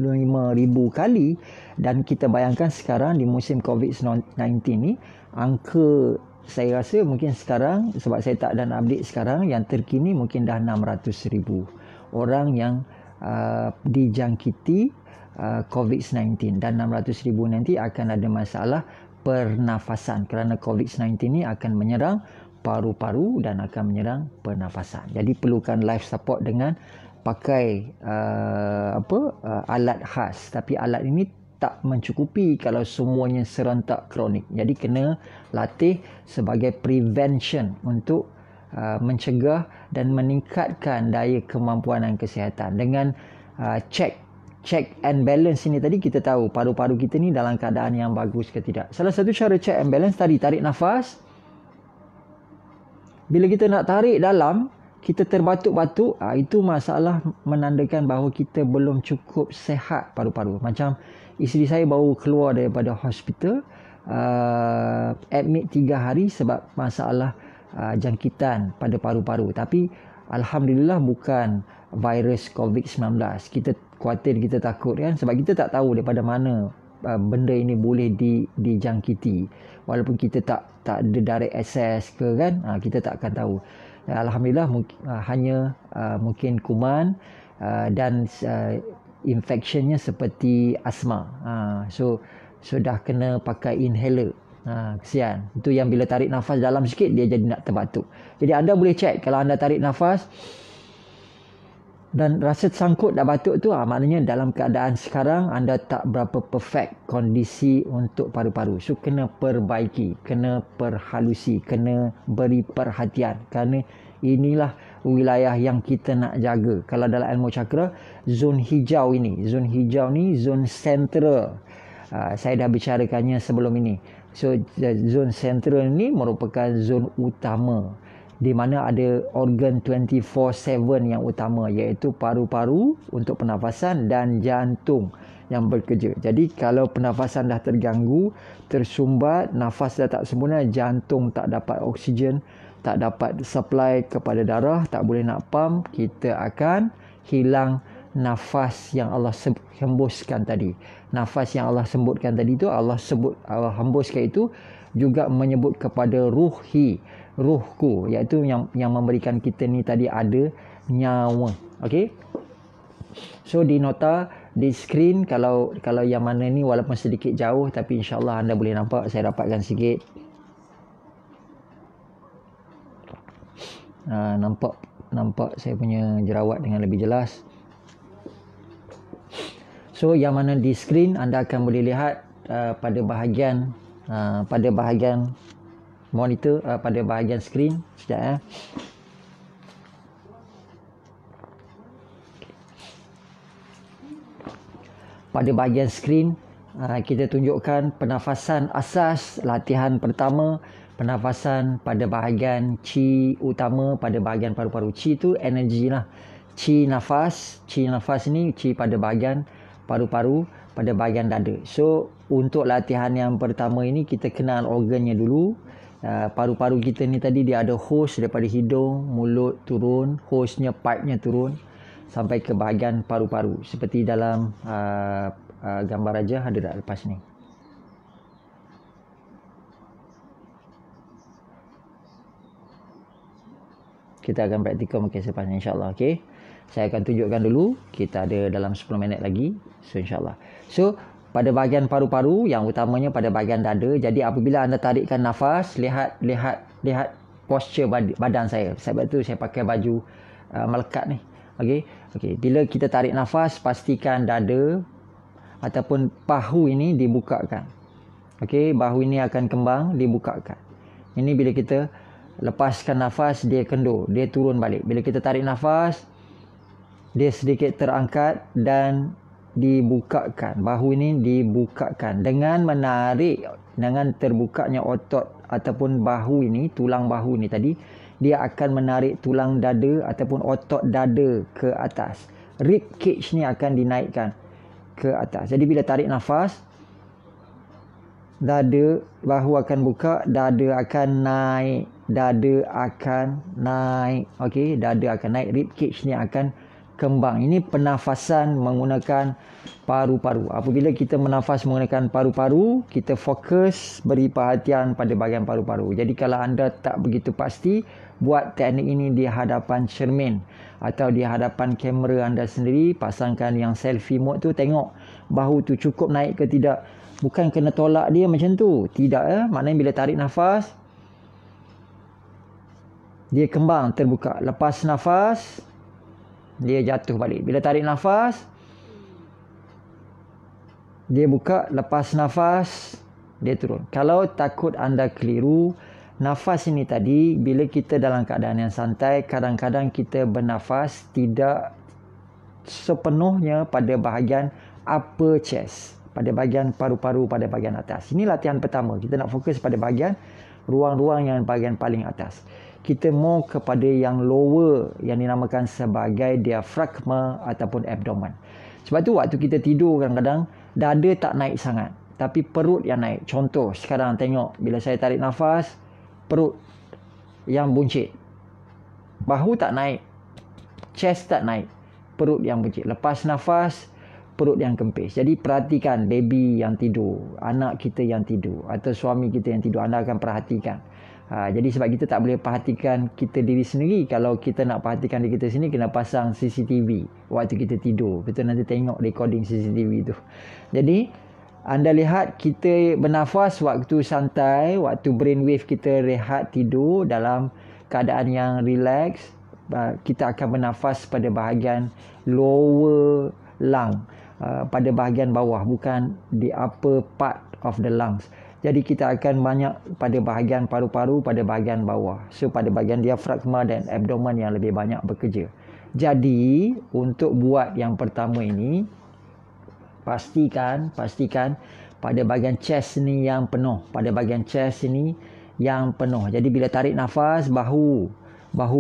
ribu kali. Dan kita bayangkan sekarang di musim COVID-19 ni, angka saya rasa mungkin sekarang, sebab saya tak dan update sekarang, yang terkini mungkin dah 600,000 orang yang dijangkiti COVID-19. Dan 600,000 nanti akan ada masalah pernafasan kerana COVID-19 ni akan menyerang paru-paru dan akan menyerang pernafasan. Jadi perlukan life support dengan pakai alat khas. Tapi alat ini tak mencukupi kalau semuanya serentak kronik. Jadi kena latih sebagai prevention untuk mencegah dan meningkatkan daya kemampuan dan kesihatan. Dengan check and balance ini tadi, kita tahu paru-paru kita ni dalam keadaan yang bagus ke tidak. Salah satu cara check and balance tadi, tarik nafas. Bila kita nak tarik dalam, kita terbatuk-batuk, itu masalah menandakan bahawa kita belum cukup sehat paru-paru. Macam isteri saya baru keluar daripada hospital, admit 3 hari sebab masalah jangkitan pada paru-paru. Tapi alhamdulillah bukan virus COVID-19. Kita khawatir, kita takut kan, sebab kita tak tahu daripada mana benda ini boleh dijangkiti. Walaupun kita tak ada direct access ke kan, kita tak akan tahu. Alhamdulillah hanya mungkin kuman dan infectionnya seperti asma. So dah kena pakai inhaler. Kesian. Itu yang bila tarik nafas dalam sikit dia jadi nak terbatuk. Jadi anda boleh check kalau anda tarik nafas dan rasa sangkut dah batuk tu, maknanya dalam keadaan sekarang anda tak berapa perfect kondisi untuk paru-paru. So kena perbaiki, kena perhalusi, kena beri perhatian, kerana inilah wilayah yang kita nak jaga. Kalau dalam ilmu cakra, zon hijau ni zon sentral. Saya dah bicarakannya sebelum ini. So zon sentral ni merupakan zon utama di mana ada organ 24/7 yang utama, iaitu paru-paru untuk pernafasan dan jantung yang bekerja. Jadi kalau pernafasan dah terganggu, tersumbat, nafas dah tak sempurna, jantung tak dapat oksigen, tak dapat supply kepada darah, tak boleh nak pump, kita akan hilang nafas yang Allah hembuskan tadi. Nafas yang Allah sebutkan tadi tu, Allah hembuskan itu juga menyebut kepada ruhku, iaitu yang memberikan kita ni tadi ada nyawa. Okey. So di nota, di skrin, kalau yang mana ni walaupun sedikit jauh, tapi insya-Allah anda boleh nampak. Saya dapatkan sikit. Nampak saya punya jerawat dengan lebih jelas. So yang mana di skrin anda akan boleh lihat pada bahagian monitor, pada bahagian skrin. Sekejap Pada bahagian skrin kita tunjukkan pernafasan asas latihan pertama, pernafasan pada bahagian chi utama pada bahagian paru-paru. Chi tu energi lah. Chi nafas ni chi pada bahagian paru-paru pada bahagian dada. So untuk latihan yang pertama ini kita kenal organnya dulu. Paru-paru kita ni tadi dia ada hose daripada hidung, mulut turun, hose-nya, pipe-nya turun sampai ke bahagian paru-paru. Seperti dalam gambar raja ada tak lepas ni. Kita akan praktikal mungkin selepas ni, insya-Allah. Okey. Saya akan tunjukkan dulu. Kita ada dalam 10 minit lagi. So insya-Allah. So pada bahagian paru-paru yang utamanya pada bahagian dada. Jadi apabila anda tarikkan nafas, lihat posture badan saya. Sebab tu saya pakai baju melekat ni. Okey. Bila kita tarik nafas, pastikan dada ataupun bahu ini dibukakan. Okey, bahu ini akan kembang, dibukakan. Ini bila kita lepaskan nafas, dia kendur, dia turun balik. Bila kita tarik nafas, dia sedikit terangkat dan dibukakan. Bahu ini dibukakan dengan menarik, dengan terbukanya otot ataupun bahu ini, tulang bahu ini tadi, dia akan menarik tulang dada ataupun otot dada ke atas. Rib cage ni akan dinaikkan ke atas. Jadi bila tarik nafas, dada, bahu akan buka, dada akan naik. Okey, dada akan naik, rib cage ni akan kembang. Ini pernafasan menggunakan paru-paru. Apabila kita menafas menggunakan paru-paru, kita fokus beri perhatian pada bahagian paru-paru. Jadi kalau anda tak begitu pasti, buat teknik ini di hadapan cermin atau di hadapan kamera anda sendiri. Pasangkan yang selfie mode tu, tengok bahu tu cukup naik ke tidak. Bukan kena tolak dia macam tu. Tidak. Maknanya bila tarik nafas, dia kembang, terbuka. Lepas nafas, dia jatuh balik. Bila tarik nafas, dia buka. Lepas nafas, dia turun. Kalau takut anda keliru, nafas ini tadi, bila kita dalam keadaan yang santai, kadang-kadang kita bernafas tidak sepenuhnya pada bahagian upper chest, pada bahagian paru-paru, pada bahagian atas. Ini latihan pertama. Kita nak fokus pada bahagian ruang-ruang yang bahagian paling atas. Kita mau kepada yang lower, yang dinamakan sebagai diafragma ataupun abdomen. Sebab tu waktu kita tidur kadang-kadang dada tak naik sangat, tapi perut yang naik. Contoh, sekarang tengok bila saya tarik nafas, perut yang buncit. Bahu tak naik, chest tak naik, perut yang buncit. Lepas nafas, perut yang kempis. Jadi perhatikan baby yang tidur, anak kita yang tidur atau suami kita yang tidur, anda akan perhatikan. Jadi sebab kita tak boleh perhatikan kita diri sendiri. Kalau kita nak perhatikan diri kita sendiri, kena pasang CCTV waktu kita tidur. Betul, nanti tengok recording CCTV tu. Jadi anda lihat kita bernafas waktu santai, waktu brainwave kita rehat tidur dalam keadaan yang relax. Kita akan bernafas pada bahagian lower lung, pada bahagian bawah, bukan di upper part of the lungs. Jadi kita akan banyak pada bahagian paru-paru, pada bahagian bawah. So pada bahagian diafragma dan abdomen yang lebih banyak bekerja. Jadi untuk buat yang pertama ini, pastikan pada bahagian chest ni yang penuh. Pada bahagian chest ini yang penuh. Jadi bila tarik nafas, bahu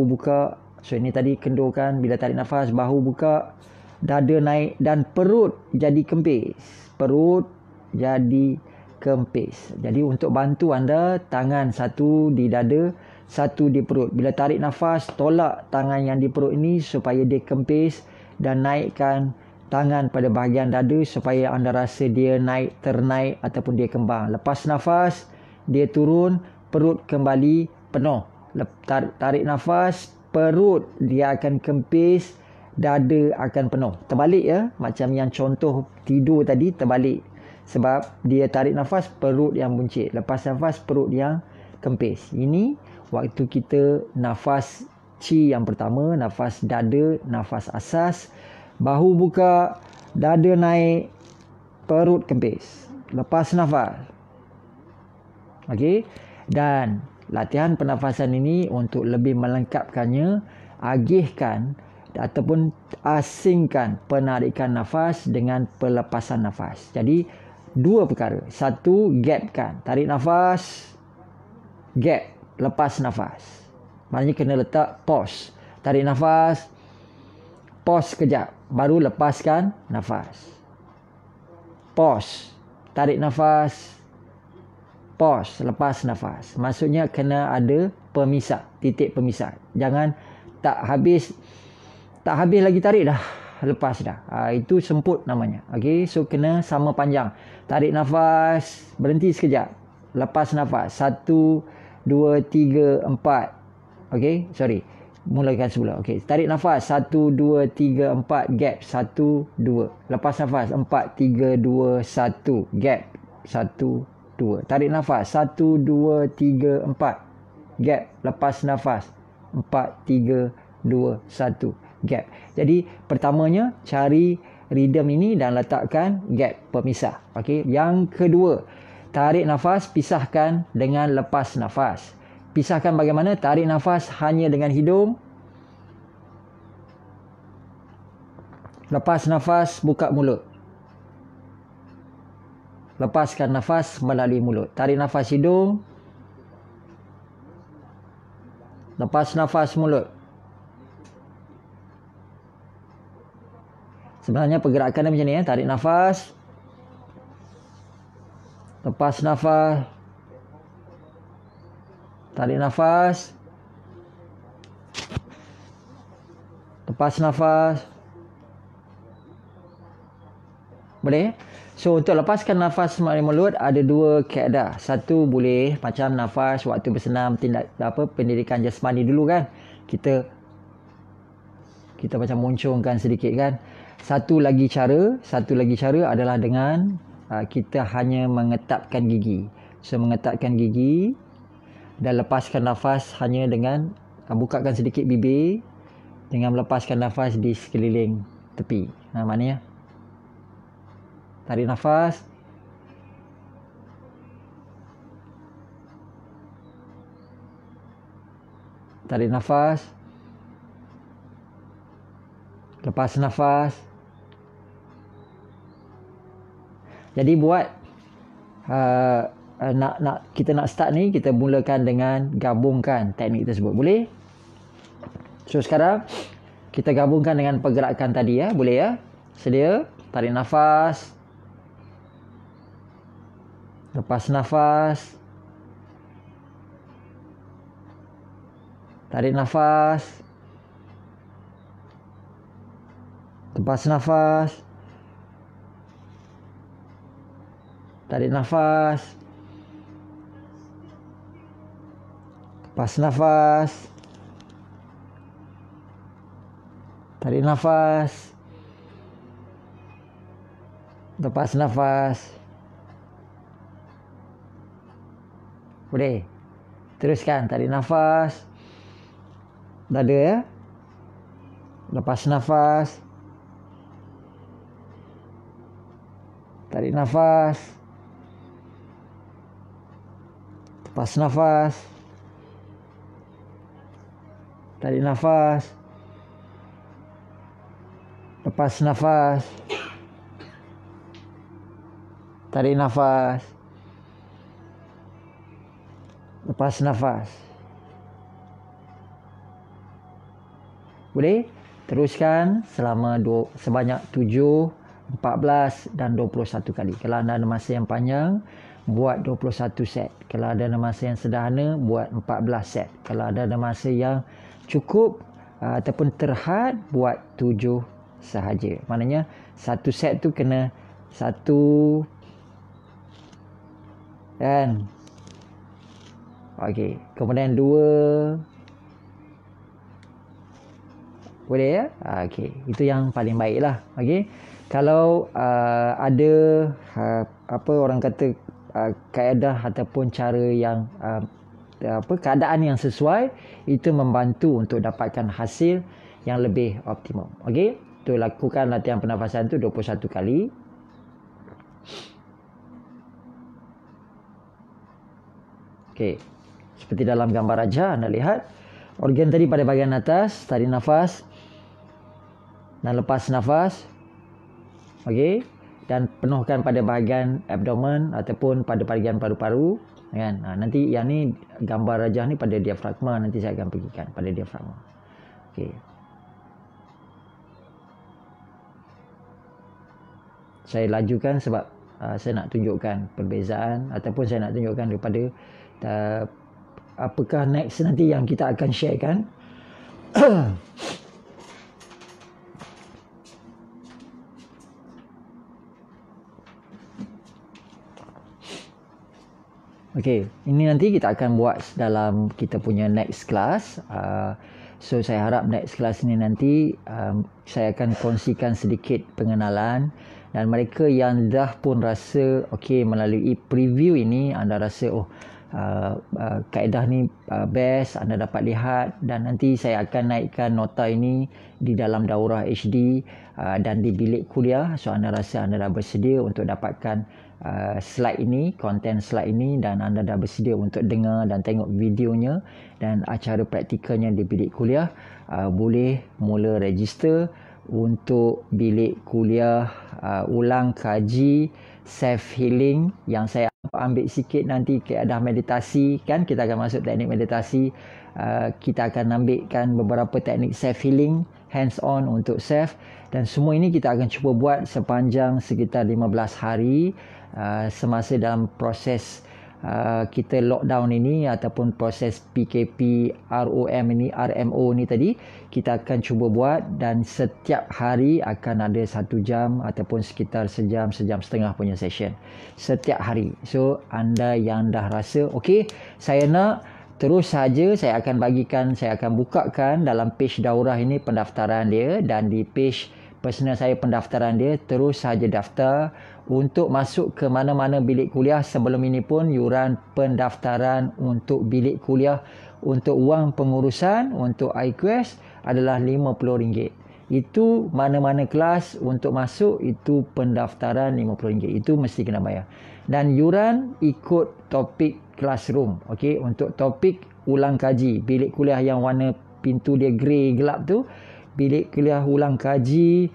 buka. So ini tadi kendurkan. Bila tarik nafas, bahu buka, dada naik dan perut jadi kempis. Perut jadi kempis. Jadi untuk bantu anda, tangan satu di dada, satu di perut. Bila tarik nafas, tolak tangan yang di perut ini supaya dia kempis dan naikkan tangan pada bahagian dada supaya anda rasa dia naik, ternaik ataupun dia kembang. Lepas nafas, dia turun, perut kembali penuh. Tarik nafas, perut dia akan kempis, dada akan penuh. Terbalik ya, macam yang contoh tidur tadi, terbalik. Sebab dia tarik nafas, perut yang buncit. Lepas nafas, perut yang kempis. Ini waktu kita nafas chi yang pertama, nafas dada, nafas asas. Bahu buka, dada naik, perut kempis. Lepas nafas. Okey. Dan latihan pernafasan ini untuk lebih melengkapkannya, agihkan ataupun asingkan penarikan nafas dengan pelepasan nafas. Jadi dua perkara. Satu, gapkan. Tarik nafas, gap, lepas nafas. Maknanya kena letak pause. Tarik nafas, pause kejap, baru lepaskan nafas. Pause, tarik nafas, pause, lepas nafas. Maksudnya kena ada pemisah, titik pemisah. Jangan tak habis lagi tarik dah, lepas dah. Itu semput namanya. Okey, so kena sama panjang. Tarik nafas, berhenti sekejap. Lepas nafas. 1, 2, 3, 4. Okey, sorry. Mulakan semula. Okey, tarik nafas. 1, 2, 3, 4. Gap. 1, 2. Lepas nafas. 4, 3, 2, 1. Gap. 1, 2. Tarik nafas. 1, 2, 3, 4. Gap. Lepas nafas. 4, 3, 2, 1. Gap. Jadi pertamanya cari rhythm ini dan letakkan gap, pemisah. Okey. Yang kedua, tarik nafas, pisahkan dengan lepas nafas. Pisahkan bagaimana? Tarik nafas hanya dengan hidung. Lepas nafas, buka mulut. Lepaskan nafas melalui mulut. Tarik nafas hidung. Lepas nafas mulut. Sebenarnya pergerakannya macam ni ya. Tarik nafas. Lepas nafas. Tarik nafas. Lepas nafas. Boleh? So untuk lepaskan nafas melalui mulut ada dua kaedah. Satu boleh macam nafas waktu bersenam, pendidikan jasmani dulu kan. Kita macam muncungkan sedikit kan. Satu lagi cara adalah dengan kita hanya mengetapkan gigi. So mengetapkan gigi dan lepaskan nafas hanya dengan bukakan sedikit bibir dengan melepaskan nafas di sekeliling tepi. Maknanya tarik nafas. Tarik nafas. Lepas nafas. Jadi buat kita nak start ni, kita mulakan dengan gabungkan teknik tersebut. Boleh? So sekarang kita gabungkan dengan pergerakan tadi ya. Boleh ya? Sedia? Tarik nafas. Lepas nafas. Tarik nafas. Lepas nafas. Tarik nafas. Lepas nafas. Tarik nafas. Lepas nafas. Boleh. Teruskan. Tarik nafas. Dada ya. Lepas nafas. Tarik nafas. Lepas nafas. Tarik nafas. Lepas nafas. Tarik nafas. Lepas nafas. Boleh? Teruskan selama sebanyak 7, 14 dan 21 kali. Kalau anda ada masa yang panjang, buat 21 set. Kalau ada masa yang sederhana, buat 14 set. Kalau ada masa yang cukup ataupun terhad, buat 7 sahaja. Maknanya satu set tu kena satu, kan? Okey, kemudian 2. Boleh ya? Okey, itu yang paling baiklah. Okey. Kalau ada apa orang kata kaedah ataupun cara yang keadaan yang sesuai, itu membantu untuk dapatkan hasil yang lebih optimum. Okey? Tu lakukan latihan pernafasan tu 21 kali. Okey. Seperti dalam gambar raja anda lihat, organ tadi pada bahagian atas, tarik nafas dan lepas nafas. Okey, dan penuhkan pada bahagian abdomen ataupun pada bahagian paru-paru, kan? Nanti yang ni gambar rajah ni pada diafragma, nanti saya akan pergikan pada diafragma. Okey. Saya lajukan sebab saya nak tunjukkan perbezaan ataupun saya nak tunjukkan daripada apakah next nanti yang kita akan sharekan. Okey, ini nanti kita akan buat dalam kita punya next class. So saya harap next class ini nanti saya akan kongsikan sedikit pengenalan, dan mereka yang dah pun rasa okey melalui preview ini, anda rasa kaedah ni best, anda dapat lihat, dan nanti saya akan naikkan nota ini di dalam daurah HD dan di bilik kuliah. So anda rasa anda dah bersedia untuk dapatkan slide ini, konten slide ini, dan anda dah bersedia untuk dengar dan tengok videonya dan acara praktikalnya di bilik kuliah, boleh mula register untuk bilik kuliah ulang kaji self healing yang saya ambil sikit nanti keadaan meditasi, kan? Kita akan masuk teknik meditasi, kita akan ambilkan beberapa teknik self healing hands on untuk self, dan semua ini kita akan cuba buat sepanjang sekitar 15 hari semasa dalam proses kita lockdown ini ataupun proses PKP RMO ni tadi, kita akan cuba buat, dan setiap hari akan ada 1 jam ataupun sekitar sejam setengah punya session setiap hari. So anda yang dah rasa okey, saya nak terus saja, saya akan bukakan dalam page daurah ini pendaftaran dia, dan di page personal saya pendaftaran dia, terus saja daftar untuk masuk ke mana-mana bilik kuliah. Sebelum ini pun yuran pendaftaran untuk bilik kuliah untuk wang pengurusan untuk iQuest adalah RM50. Itu mana-mana kelas untuk masuk, itu pendaftaran RM50. Itu mesti kena bayar. Dan yuran ikut topik classroom. Okey, untuk topik ulang kaji, bilik kuliah yang warna pintu dia grey gelap tu, bilik kuliah ulang kaji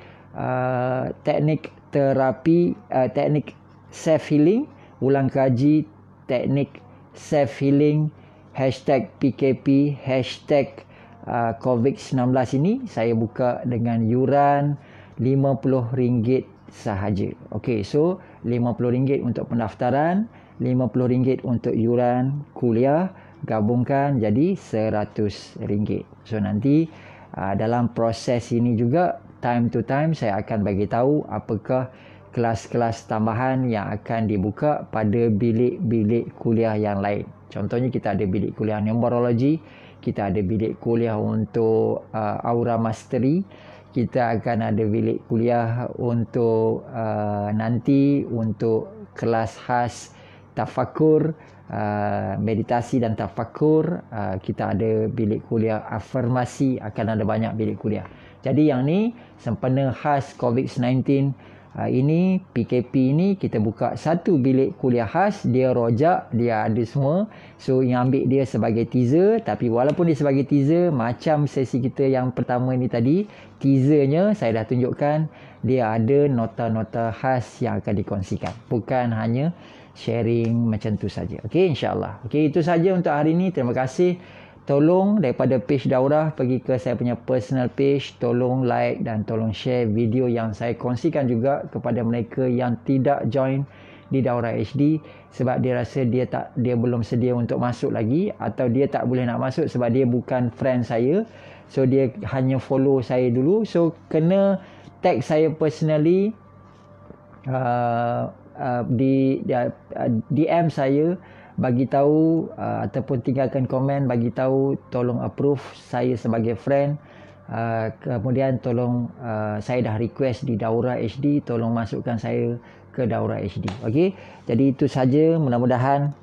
teknik terapi, teknik self healing, ulang kaji teknik self healing #PKP #COVID-19 ini saya buka dengan yuran RM50 sahaja. Okey, so RM50 untuk pendaftaran, RM50 untuk yuran kuliah, gabungkan jadi RM100. So nanti dalam proses ini juga time to time saya akan bagi tahu apakah kelas-kelas tambahan yang akan dibuka pada bilik-bilik kuliah yang lain. Contohnya kita ada bilik kuliah numerologi, kita ada bilik kuliah untuk aura mastery, kita akan ada bilik kuliah untuk nanti untuk kelas khas tafakur, meditasi dan tafakur. Kita ada bilik kuliah afirmasi, akan ada banyak bilik kuliah. Jadi yang ni sempena khas COVID-19 ini, PKP ini, kita buka satu bilik kuliah khas. Dia rojak, dia ada semua. So yang ambil dia sebagai teaser. Tapi walaupun dia sebagai teaser, macam sesi kita yang pertama ni tadi, teasernya saya dah tunjukkan, dia ada nota-nota khas yang akan dikongsikan. Bukan hanya sharing macam tu saja. Okey, insyaAllah. Okey, itu saja untuk hari ini. Terima kasih. Tolong daripada page Daurah pergi ke saya punya personal page, tolong like dan tolong share video yang saya kongsikan juga kepada mereka yang tidak join di Daurah HD sebab dia rasa dia belum sedia untuk masuk lagi, atau dia tak boleh nak masuk sebab dia bukan friend saya. So dia hanya follow saya dulu. So kena tag saya personally, di DM saya, bagi tahu ataupun tinggalkan komen, bagi tahu, tolong approve saya sebagai friend. Kemudian tolong, saya dah request di Daurah HD, tolong masukkan saya ke Daurah HD. Okey, jadi itu saja. Mudah-mudahan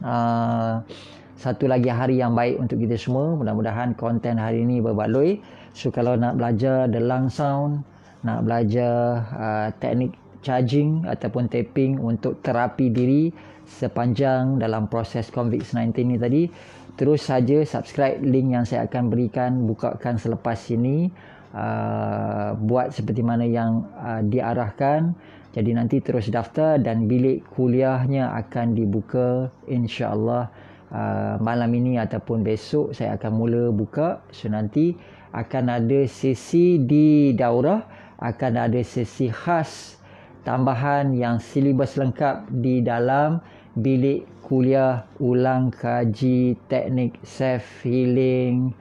satu lagi hari yang baik untuk kita semua. Mudah-mudahan konten hari ini berbaloi. So kalau nak belajar the lung sound, nak belajar teknik charging ataupun tapping untuk terapi diri sepanjang dalam proses COVID-19 ni tadi, terus saja subscribe link yang saya akan berikan, bukakan selepas ini, buat seperti mana yang diarahkan. Jadi nanti terus daftar dan bilik kuliahnya akan dibuka insya-Allah malam ini ataupun besok saya akan mula buka. So nanti akan ada sesi di Daurah, akan ada sesi khas tambahan yang silibus lengkap di dalam bilik kuliah ulang kaji teknik self healing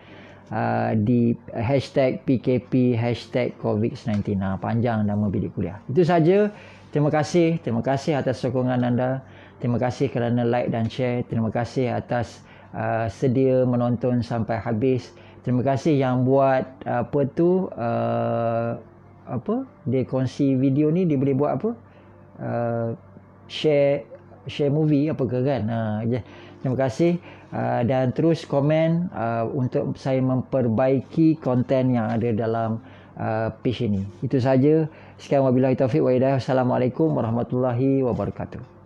di hashtag PKP, hashtag COVID-19. Panjang nama bilik kuliah. Itu saja. Terima kasih atas sokongan anda. Terima kasih kerana like dan share. Terima kasih atas sedia menonton sampai habis. Terima kasih yang buat dia kongsi video ni, dia boleh buat share movie apa ke kan. Terima kasih dan terus komen untuk saya memperbaiki konten yang ada dalam page ini. Itu saja. Sekian wabillahi taufiq wa hidayah. Assalamualaikum warahmatullahi wabarakatuh.